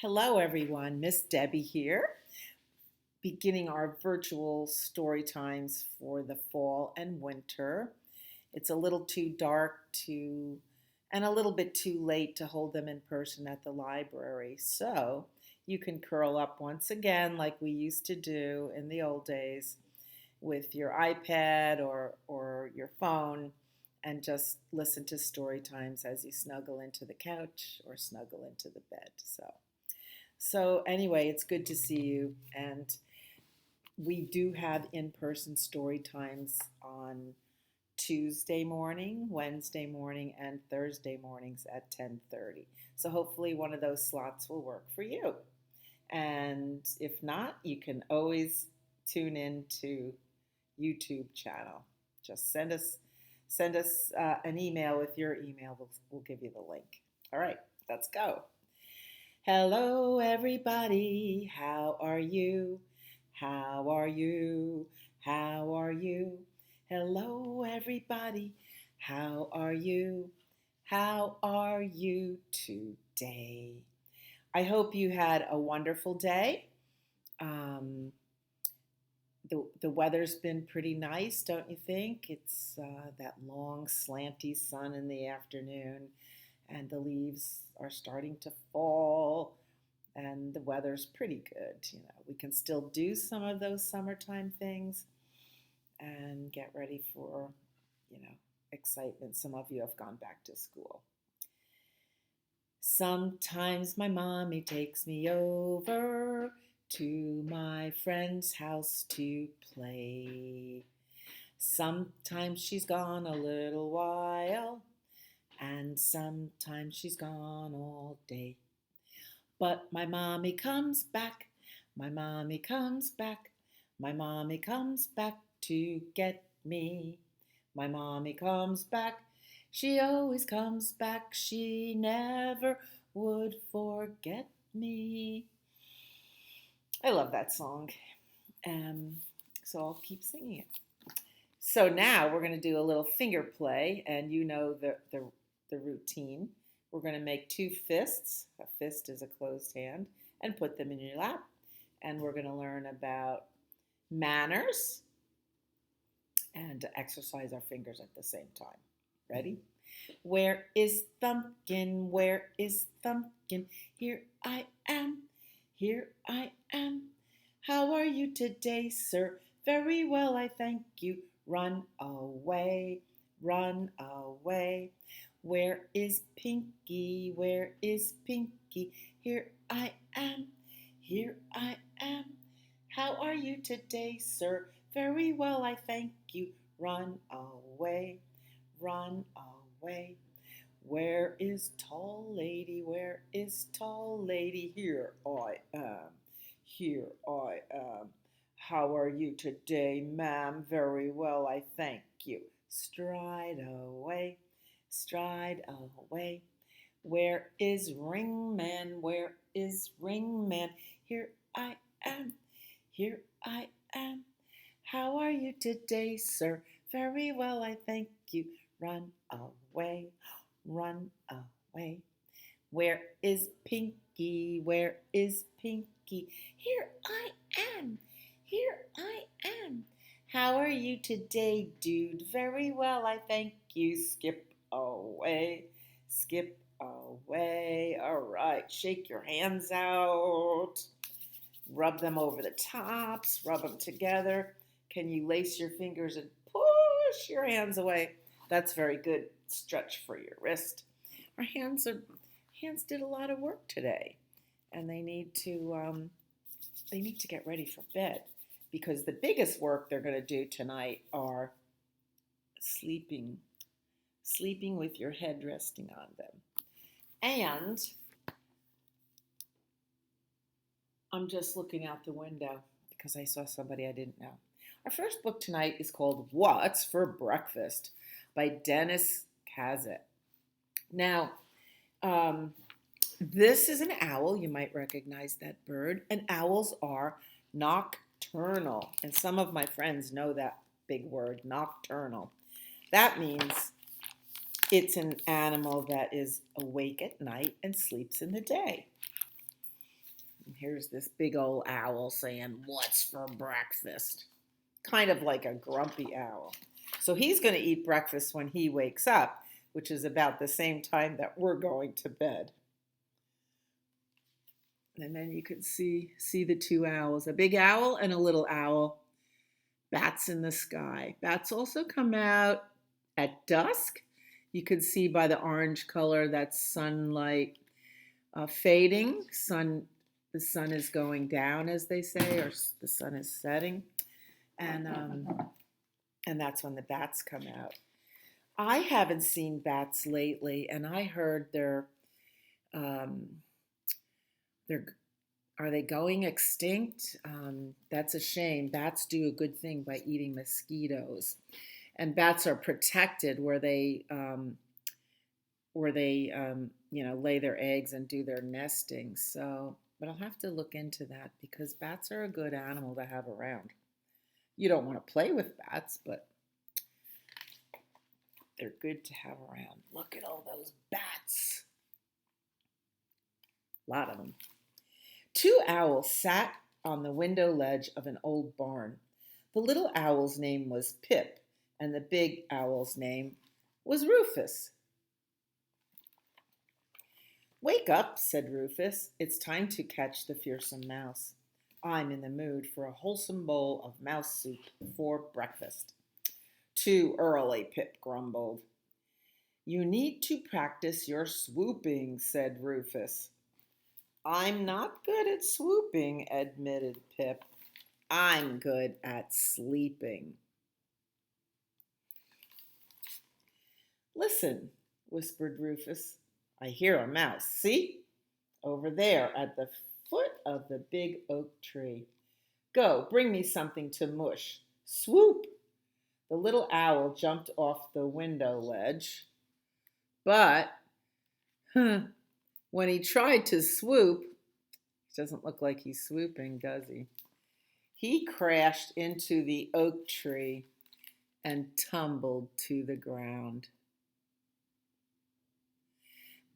Hello, everyone. Miss Debbie here, beginning our virtual story times for the fall and winter. It's a little too dark to, and a little bit too late to hold them in person at the library. So you can curl up once again, like we used to do in the old days, with your iPad or your phone and just listen to story times as you snuggle into the couch or snuggle into the bed. So anyway, it's good to see you. And we do have in-person story times on Tuesday morning, Wednesday morning, and Thursday mornings at 10:30. So hopefully one of those slots will work for you. And if not, you can always tune in to YouTube channel. Just send us an email with your email. We'll give you the link. All right, let's go. Hello, everybody. How are you? How are you? How are you? Hello, everybody. How are you? How are you today? I hope you had a wonderful day. Um, the weather's been pretty nice, don't you think? It's that long, slanty sun in the afternoon, and the leaves are starting to fall, and the weather's pretty good. We can still do some of those summertime things and get ready for, excitement. Some of you have gone back to school. Sometimes my mommy takes me over to my friend's house to play. Sometimes she's gone a little while, and sometimes she's gone all day. But my mommy comes back, my mommy comes back, my mommy comes back to get me. My mommy comes back, she always comes back, she never would forget me. I love that song, so I'll keep singing it. So now we're going to do a little finger play, and you know the routine. We're going to make two fists. A fist is a closed hand, and put them in your lap. And we're going to learn about manners and exercise our fingers at the same time. Ready? Where is Thumbkin? Where is Thumbkin? Here I am. Here I am. How are you today, sir? Very well, I thank you. Run away, run away. Where is Pinky? Where is Pinky? Here I am. Here I am. How are you today, sir? Very well, I thank you. Run away, run away. Where is Tall Lady? Where is Tall Lady? Here I am. Here I am. How are you today, ma'am? Very well, I thank you. Stride away, stride away. Where is Ringman? Where is Ringman? Here I am. Here I am. How are you today, sir? Very well, I thank you. Run away, run away. Where is Pinky? Where is Pinky? Here I am. Here I am. How are you today, dude? Very well, I thank you. Skip away, skip away. All right, shake your hands out. Rub them over the tops, rub them together. Can you lace your fingers and push your hands away? That's very good stretch for your wrist. Our hands did a lot of work today, and they need to get ready for bed, because the biggest work they're going to do tonight are sleeping with your head resting on them. And I'm just looking out the window because I saw somebody I didn't know. Our first book tonight is called What's for Breakfast by Dennis Kazet. Now, this is an owl. You might recognize that bird. And owls are nocturnal. And some of my friends know that big word, nocturnal. That means it's an animal that is awake at night and sleeps in the day. And here's this big old owl saying, "What's for breakfast?" Kind of like a grumpy owl. So he's going to eat breakfast when he wakes up, which is about the same time that we're going to bed. And then you can see the two owls, a big owl and a little owl. Bats in the sky. Bats also come out at dusk. You can see by the orange color that sunlight fading. The sun is going down, as they say, or the sun is setting, and that's when the bats come out. I haven't seen bats lately, and I heard um, they're are they going extinct? That's a shame. Bats do a good thing by eating mosquitoes, and bats are protected where they lay their eggs and do their nesting. So, but I'll have to look into that because bats are a good animal to have around. You don't want to play with bats, but they're good to have around. Look at all those bats. A lot of them. Two owls sat on the window ledge of an old barn. The little owl's name was Pip, and the big owl's name was Rufus. "Wake up," said Rufus. "It's time to catch the fearsome mouse. I'm in the mood for a wholesome bowl of mouse soup for breakfast." "Too early," Pip grumbled. "You need to practice your swooping," said Rufus. "I'm not good at swooping," admitted Pip. "I'm good at sleeping." "Listen," whispered Rufus. "I hear a mouse. See? Over there at the foot of the big oak tree. Go, bring me something to mush. Swoop!" The little owl jumped off the window ledge, but when he tried to swoop, it doesn't look like he's swooping, does he? He crashed into the oak tree and tumbled to the ground.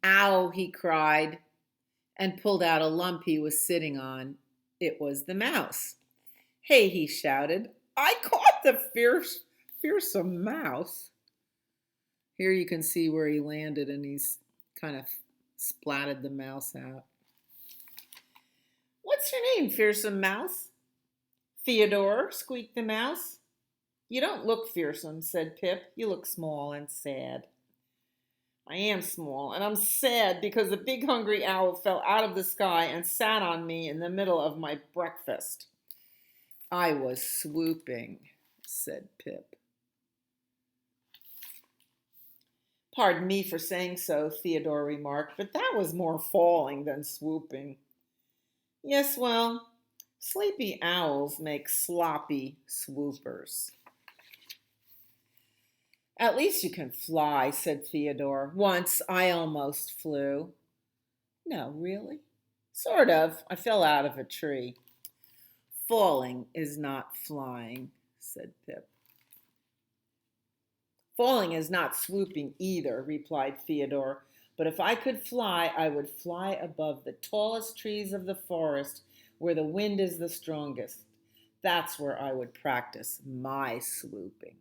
"Ow," he cried, and pulled out a lump he was sitting on. It was the mouse. "Hey," he shouted, "I caught the fearsome mouse." Here you can see where he landed, and he's kind of splatted the mouse out. "What's your name, fearsome mouse?" "Theodore," squeaked the mouse. "You don't look fearsome," said Pip. "You look small and sad." "I am small, and I'm sad because a big hungry owl fell out of the sky and sat on me in the middle of my breakfast." "I was swooping," said Pip. "Pardon me for saying so," Theodore remarked, "but that was more falling than swooping." "Yes, well, sleepy owls make sloppy swoopers." "At least you can fly," said Theodore. "Once I almost flew." "No, really?" "Sort of. I fell out of a tree." "Falling is not flying," said Pip. "Falling is not swooping either," replied Theodore. "But if I could fly, I would fly above the tallest trees of the forest where the wind is the strongest. That's where I would practice my swooping."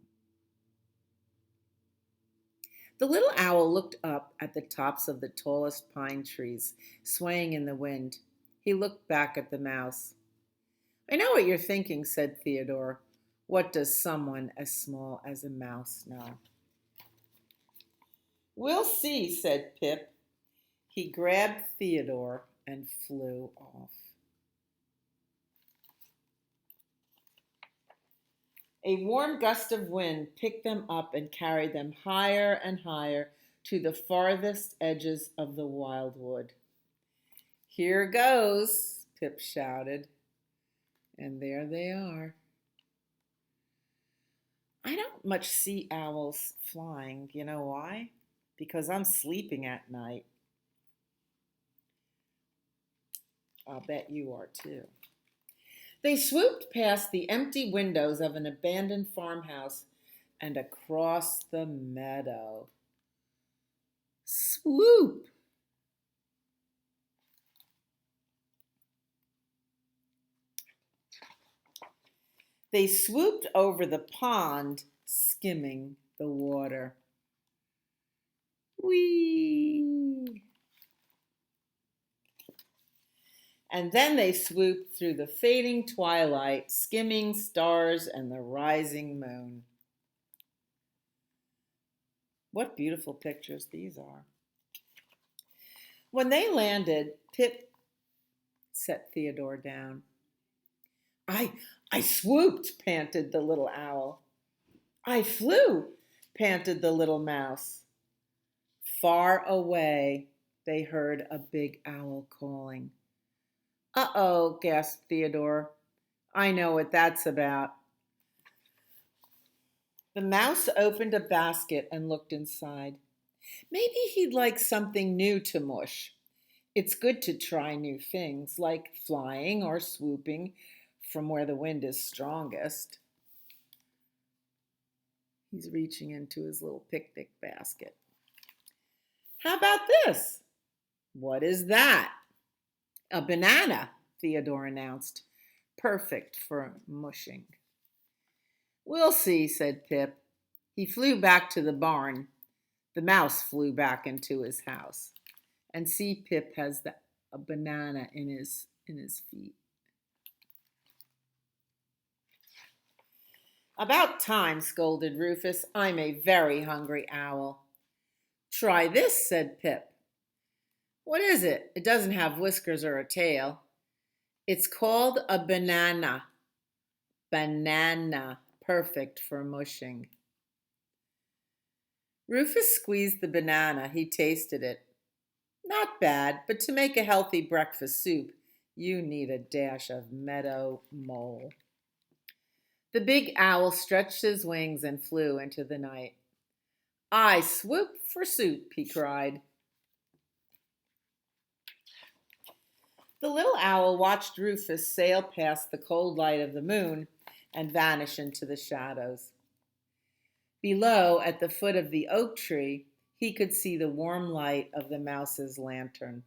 The little owl looked up at the tops of the tallest pine trees, swaying in the wind. He looked back at the mouse. "I know what you're thinking," said Theodore. "What does someone as small as a mouse know?" "We'll see," said Pip. He grabbed Theodore and flew off. A warm gust of wind picked them up and carried them higher and higher to the farthest edges of the wildwood. "Here goes," Pip shouted, and there they are. I don't much see owls flying. You know why? Because I'm sleeping at night. I'll bet you are too. They swooped past the empty windows of an abandoned farmhouse and across the meadow. Swoop! They swooped over the pond, skimming the water. Whee! And then they swooped through the fading twilight, skimming stars and the rising moon. What beautiful pictures these are. When they landed, Pip set Theodore down. I swooped, panted the little owl. I flew, panted the little mouse. Far away, they heard a big owl calling. Uh-oh, gasped Theodore. I know what that's about. The mouse opened a basket and looked inside. Maybe he'd like something new to mush. It's good to try new things, like flying or swooping from where the wind is strongest. He's reaching into his little picnic basket. How about this? What is that? A banana, Theodore announced. Perfect for mushing. We'll see, said Pip. He flew back to the barn. The mouse flew back into his house. And see, Pip has a banana in his feet. About time, scolded Rufus. I'm a very hungry owl. Try this, said Pip. What is it? It doesn't have whiskers or a tail. It's called a banana. Banana, perfect for mushing. Rufus squeezed the banana. He tasted it. Not bad, but to make a healthy breakfast soup, you need a dash of meadow mole. The big owl stretched his wings and flew into the night. I swoop for soup, he cried. The little owl watched Rufus sail past the cold light of the moon and vanish into the shadows. Below, at the foot of the oak tree, he could see the warm light of the mouse's lantern.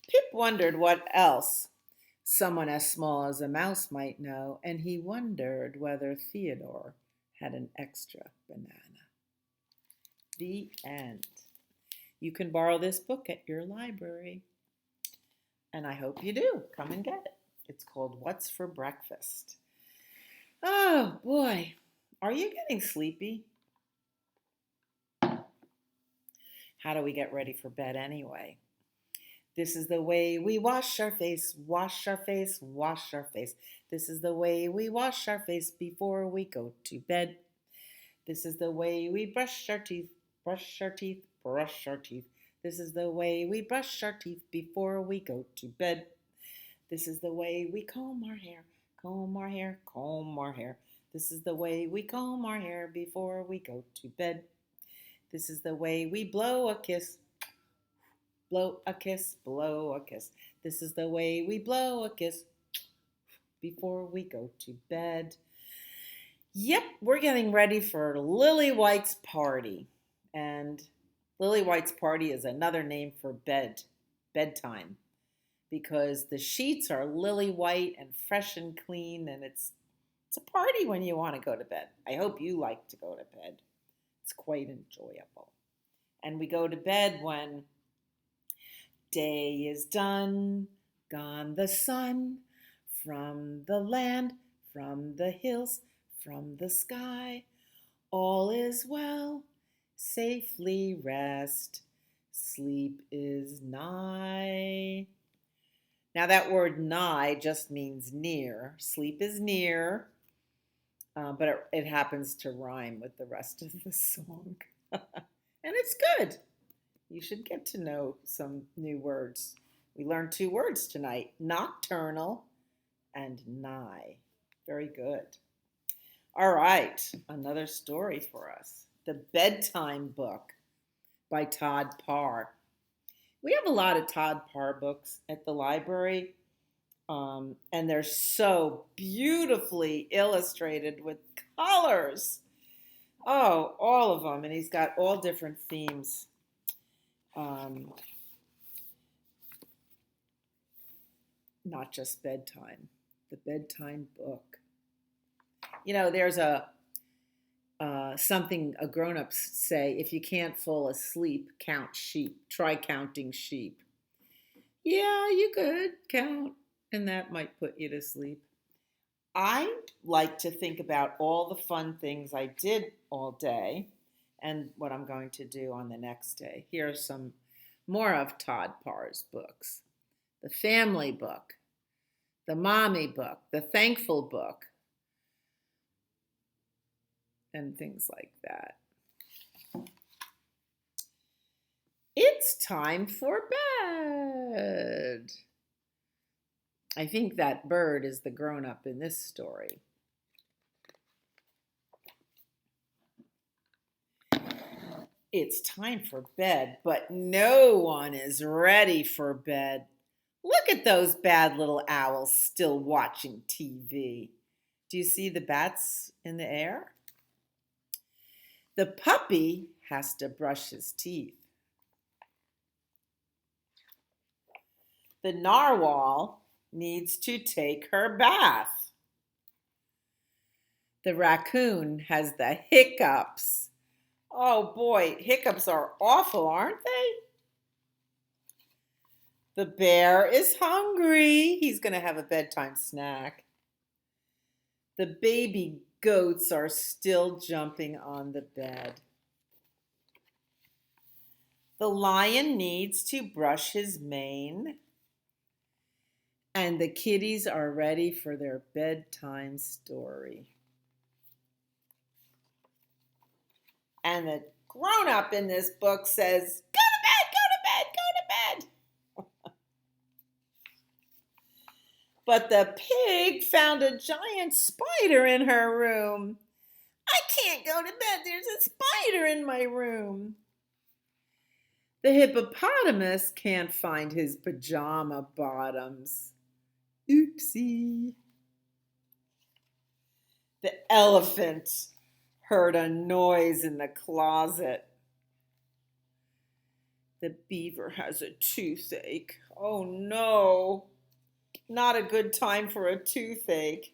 Pip wondered what else someone as small as a mouse might know, and he wondered whether Theodore had an extra banana. The end. You can borrow this book at your library, and I hope you do. Come and get it. It's called What's for Breakfast. Oh, boy. Are you getting sleepy? How do we get ready for bed anyway? This is the way we wash our face, wash our face, wash our face. This is the way we wash our face before we go to bed. This is the way we brush our teeth, brush our teeth, brush our teeth. This is the way we brush our teeth before we go to bed. This is the way we comb our hair, comb our hair, comb our hair. This is the way we comb our hair before we go to bed. This is the way we blow a kiss, blow a kiss, blow a kiss. This is the way we blow a kiss before we go to bed. Yep, we're getting ready for Lily White's party. And Lily White's party is another name for bedtime, because the sheets are lily white and fresh and clean, and it's a party when you want to go to bed. I hope you like to go to bed. It's quite enjoyable. And we go to bed when day is done, gone the sun, from the land, from the hills, from the sky. All is well, safely rest, sleep is nigh. Now that word nigh just means near. Sleep is near, but it happens to rhyme with the rest of the song. And it's good. You should get to know some new words. We learned 2 words tonight, nocturnal and nigh. Very good. All right, another story for us. The Bedtime Book by Todd Parr. We have a lot of Todd Parr books at the library, and they're so beautifully illustrated with colors. Oh, all of them, and he's got all different themes. not just bedtime, the bedtime book. There's a something a grown-ups say: if you can't fall asleep, count sheep. Try counting sheep. Yeah, you could count, and that might put you to sleep. I like to think about all the fun things I did all day and what I'm going to do on the next day. Here are some more of Todd Parr's books: the family book, the mommy book, the thankful book, and things like that. It's time for bed. I think that bird is the grown-up in this story. It's time for bed, but no one is ready for bed. Look at those bad little owls still watching TV. Do you see the bats in the air? The puppy has to brush his teeth. The narwhal needs to take her bath. The raccoon has the hiccups. Oh boy, hiccups are awful, aren't they? The bear is hungry. He's going to have a bedtime snack. The baby goats are still jumping on the bed. The lion needs to brush his mane. And the kitties are ready for their bedtime story. And the grown-up in this book says, go to bed, go to bed, go to bed. But the pig found a giant spider in her room. I can't go to bed. There's a spider in my room. The hippopotamus can't find his pajama bottoms. Oopsie. The elephant heard a noise in the closet. The beaver has a toothache. Oh no, not a good time for a toothache.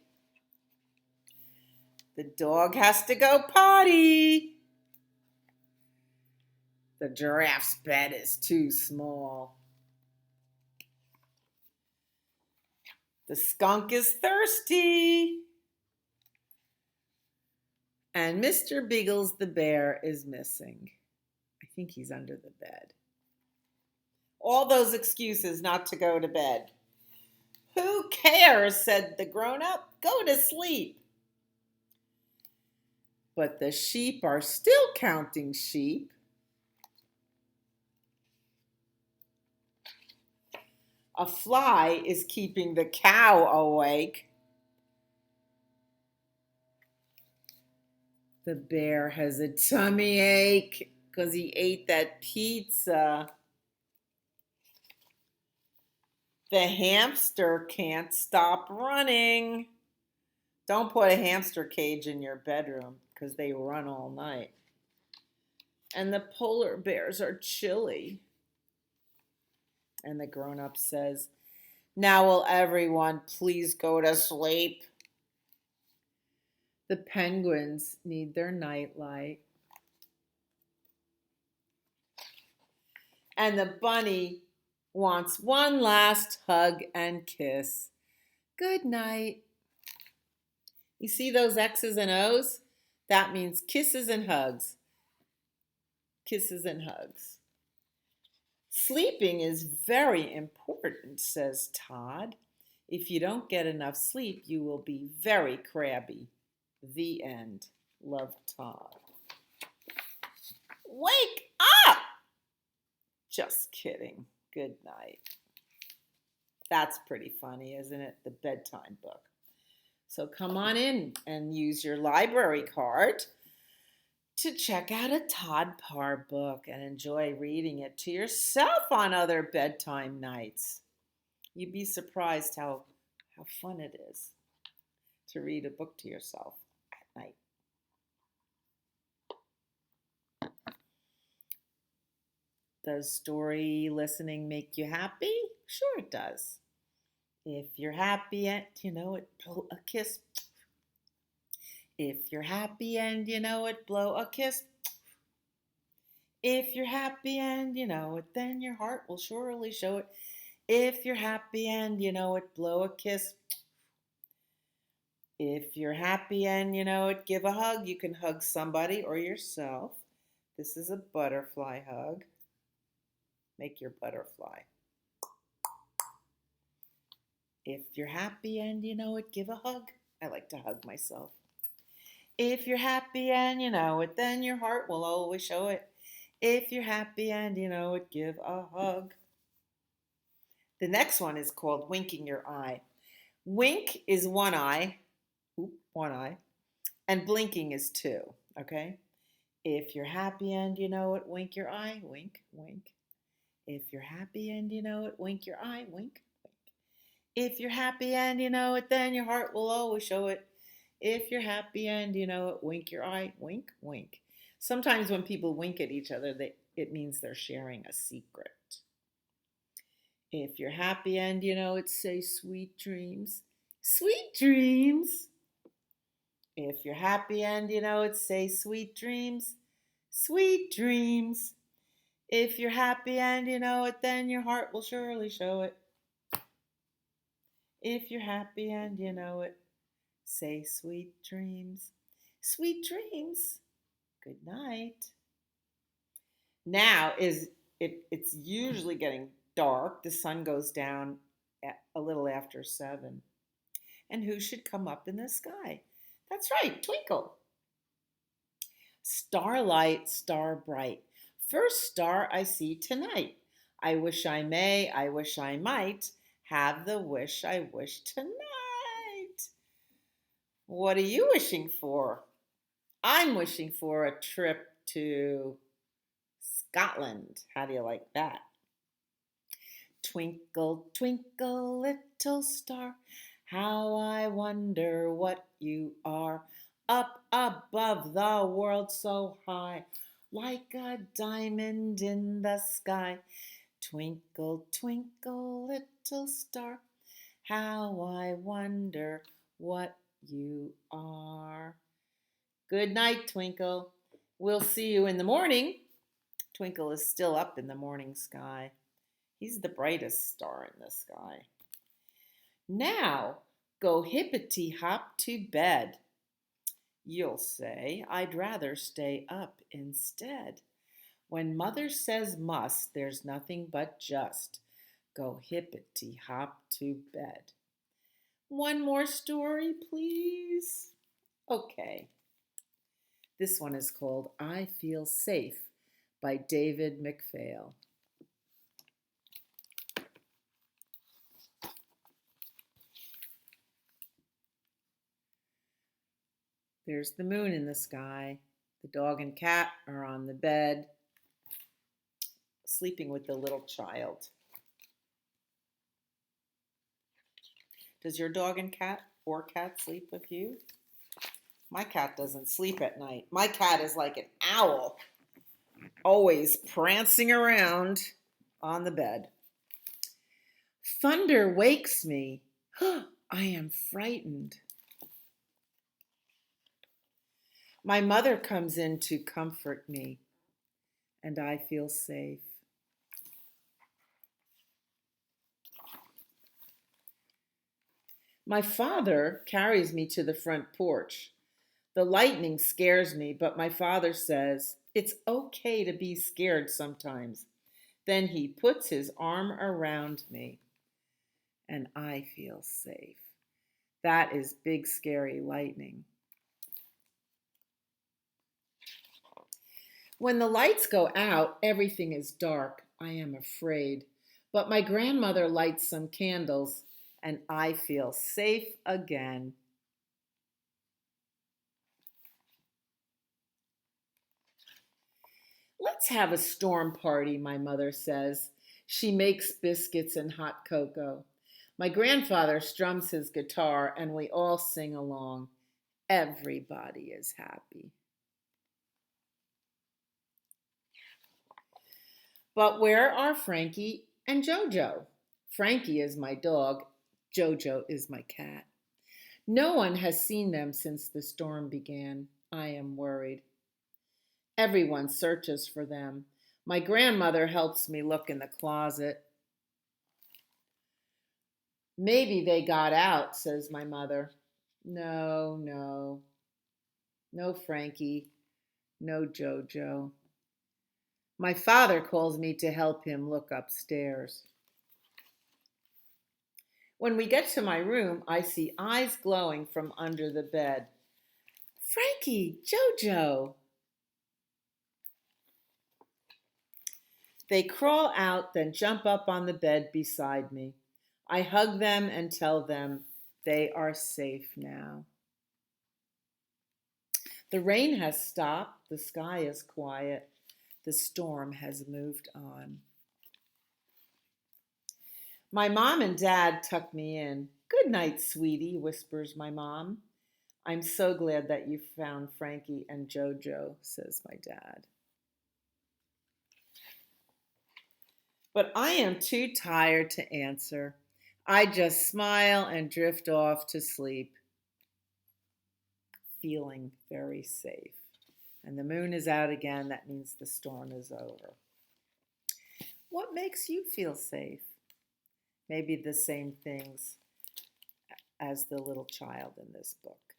The dog has to go potty. The giraffe's bed is too small. The skunk is thirsty. And Mr. Biggles the bear is missing. I think he's under the bed. All those excuses not to go to bed. Who cares, said the grown-up. Go to sleep. But the sheep are still counting sheep. A fly is keeping the cow awake. The bear has a tummy ache because he ate that pizza. The hamster can't stop running. Don't put a hamster cage in your bedroom because they run all night. And the polar bears are chilly. And the grown-up says, now will everyone please go to sleep? The penguins need their nightlight. And the bunny wants one last hug and kiss. Good night. You see those X's and O's? That means kisses and hugs. Kisses and hugs. Sleeping is very important, says Todd. If you don't get enough sleep, you will be very crabby. The end. Love, Todd. Wake up! Just kidding. Good night. That's pretty funny, isn't it? The bedtime book. So come on in and use your library card to check out a Todd Parr book and enjoy reading it to yourself on other bedtime nights. You'd be surprised how fun it is to read a book to yourself at night. Does story listening make you happy? Sure it does. If you're happy and you know it, blow a kiss. If you're happy and you know it, blow a kiss. If you're happy and you know it, then your heart will surely show it. If you're happy and you know it, blow a kiss. If you're happy and you know it, give a hug. You can hug somebody or yourself. This is a butterfly hug. Make your butterfly. If you're happy and you know it, give a hug. I like to hug myself. If you're happy and you know it, then your heart will always show it. If you're happy and you know it, give a hug. The next one is called winking your eye. Wink is one eye, and blinking is two, okay? If you're happy and you know it, wink your eye, wink, wink. If you're happy and you know it, wink your eye, wink, wink. If you're happy and you know it, then your heart will always show it. If you're happy and you know it, wink your eye, wink, wink. Sometimes when people wink at each other, it means they're sharing a secret. If you're happy and you know it, say sweet dreams. Sweet dreams. If you're happy and you know it, say sweet dreams. Sweet dreams. If you're happy and you know it, then your heart will surely show it. If you're happy and you know it, say sweet dreams. Sweet dreams. Good night. Now it's usually getting dark. The sun goes down at a little after 7. And who should come up in the sky? That's right, Twinkle. Starlight, star bright, first star I see tonight. I wish I may, I wish I might have the wish I wish tonight. What are you wishing for? I'm wishing for a trip to Scotland. How do you like that? Twinkle, twinkle, little star, how I wonder what you are. Up above the world so high, like a diamond in the sky. Twinkle, twinkle, little star, how I wonder what you are. Good night, Twinkle. We'll see you in the morning. Twinkle is still up in the morning sky. He's the brightest star in the sky. Now, go hippity hop to bed. You'll say, I'd rather stay up instead. When mother says must, there's nothing but just. Go hippity hop to bed. One more story, please. Okay. This one is called I Feel Safe by David McPhail. There's the moon in the sky. The dog and cat are on the bed, sleeping with the little child. Does your dog and cat or cat sleep with you? My cat doesn't sleep at night. My cat is like an owl, always prancing around on the bed. Thunder wakes me. I am frightened. My mother comes in to comfort me, and I feel safe. My father carries me to the front porch. The lightning scares me, but my father says it's okay to be scared sometimes. Then he puts his arm around me, and I feel safe. That is big, scary lightning. When the lights go out, everything is dark. I am afraid. But my grandmother lights some candles, and I feel safe again. Let's have a storm party, my mother says. She makes biscuits and hot cocoa. My grandfather strums his guitar, and we all sing along. Everybody is happy. But where are Frankie and Jojo? Frankie is my dog. Jojo is my cat. No one has seen them since the storm began. I am worried. Everyone searches for them. My grandmother helps me look in the closet. Maybe they got out, says my mother. No, no. No Frankie. No Jojo. My father calls me to help him look upstairs. When we get to my room, I see eyes glowing from under the bed. Frankie, Jojo. They crawl out, then jump up on the bed beside me. I hug them and tell them they are safe now. The rain has stopped. The sky is quiet. The storm has moved on. My mom and dad tuck me in. Good night, sweetie, whispers my mom. I'm so glad that you found Frankie and Jojo, says my dad. But I am too tired to answer. I just smile and drift off to sleep, feeling very safe. And the moon is out again. That means the storm is over. What makes you feel safe? Maybe the same things as the little child in this book.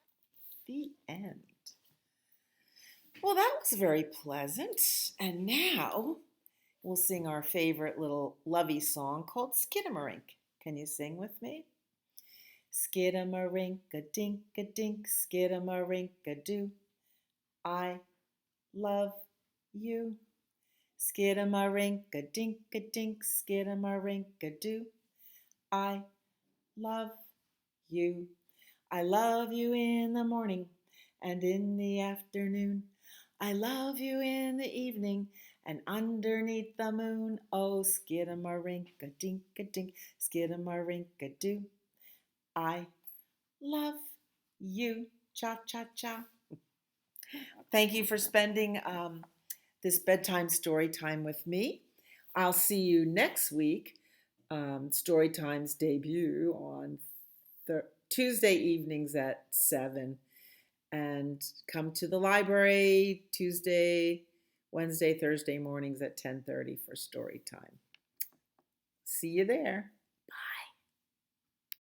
The end. Well, that was very pleasant. And now we'll sing our favorite little lovey song called Skidamarink. Can you sing with me? Skidamarink-a-dink-a-dink, skidamarink-a-doo. I love you. Skidamarink-a-dink-a-dink, skidamarink-a-doo. I love you. I love you in the morning and in the afternoon. I love you in the evening and underneath the moon. Oh, skidamarink-a-dink-a-dink, skidamarink-a-doo. I love you. Cha-cha-cha. Thank you for spending this bedtime story time with me. I'll see you next week. Storytime's debut on Tuesday evenings at 7. And come to the library Tuesday, Wednesday, Thursday mornings at 10:30 for story time. See you there.